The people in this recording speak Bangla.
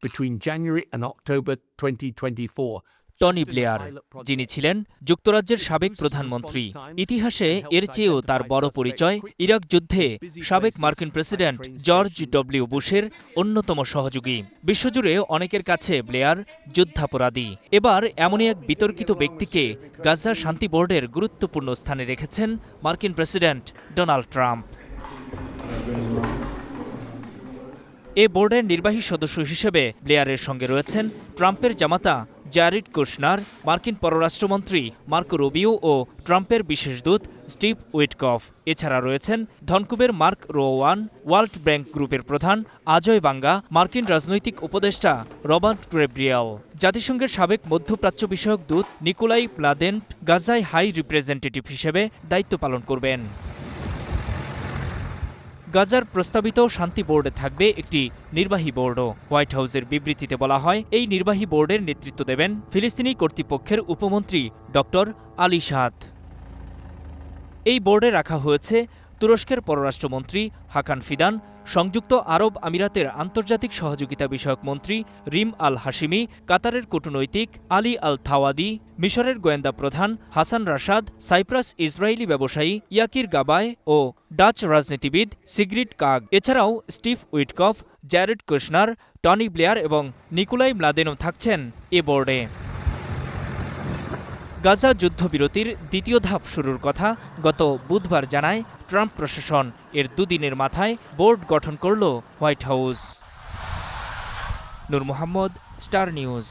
between January and October 2024. Tony Blair, যিনি ছিলেন যুক্তরাজ্যের সাবেক প্রধানমন্ত্রী। ইতিহাসে এর চেয়েও তার বড় পরিচয় ইরাক যুদ্ধে সাবেক মার্কিন প্রেসিডেন্ট জর্জ ডব্লিউ বুশের অন্যতম সহযোগী। বিশ্বজুড়ে অনেকের কাছে ব্লেয়ার যুদ্ধাপরাধী। এবার এমনই এক বিতর্কিত ব্যক্তিকে গাজা শান্তি বোর্ডের গুরুত্বপূর্ণ স্থানে রেখেছেন মার্কিন প্রেসিডেন্ট ডোনাল্ড ট্রাম্প। এ বোর্ডের নির্বাহী সদস্য হিসেবে ব্লেয়ারের সঙ্গে রয়েছেন ট্রাম্পের জামাতা জ্যারেড কুশনার, মার্কিন পররাষ্ট্রমন্ত্রী মার্কো রুবিও ও ট্রাম্পের বিশেষ দূত স্টিভ উইটকফ। এছাড়া রয়েছেন ধনকুবের মার্ক রোওয়ান, ওয়ার্ল্ড ব্যাংক গ্রুপের প্রধান অজয় বাঙ্গা, মার্কিন রাজনৈতিক উপদেষ্টা রবার্ট গ্যাব্রিয়েল, জাতিসংঘের সাবেক মধ্যপ্রাচ্য বিষয়ক দূত নিকোলাই প্লাদেন গাজায় হাই রিপ্রেজেন্টেটিভ হিসেবে দায়িত্ব পালন করবেন। গাজার প্রস্তাবিত শান্তি বোর্ডে থাকবে একটি নির্বাহী বোর্ডও। হোয়াইট হাউসের বিবৃতিতে বলা হয়, এই নির্বাহী বোর্ডের নেতৃত্ব দেবেন ফিলিস্তিনি কর্তৃপক্ষের উপমন্ত্রী ডক্টর আলী সাদ। এই বোর্ডে রাখা হয়েছে তুরস্কের পররাষ্ট্রমন্ত্রী হাকান ফিদান, সংযুক্ত আরব আমিরাতের আন্তর্জাতিক সহযোগিতা বিষয়ক মন্ত্রী রিম আল হাশিমি, কাতারের কূটনৈতিক আলী আল থাওয়াদি, মিশরের গোয়েন্দা প্রধান হাসান রাশাদ, সাইপ্রাস ইসরায়েলি ব্যবসায়ী ইয়াকির গাবায় ও ডাচ রাজনীতিবিদ সিগরিট কাগ। এছাড়াও Steve Witkoff, Jared Kushner, Tony Blair এবং নিকোলাই ম্লাদেনও থাকছেন এ বোর্ডে। গাজা যুদ্ধবিরতির দ্বিতীয় ধাপ শুরুর কথা গত বুধবার জানায় ট্রাম্প প্রশাসন। এর দুদিনের মাথায় বোর্ড গঠন করল হোয়াইট হাউস। নূর মোহাম্মদ, স্টার নিউজ।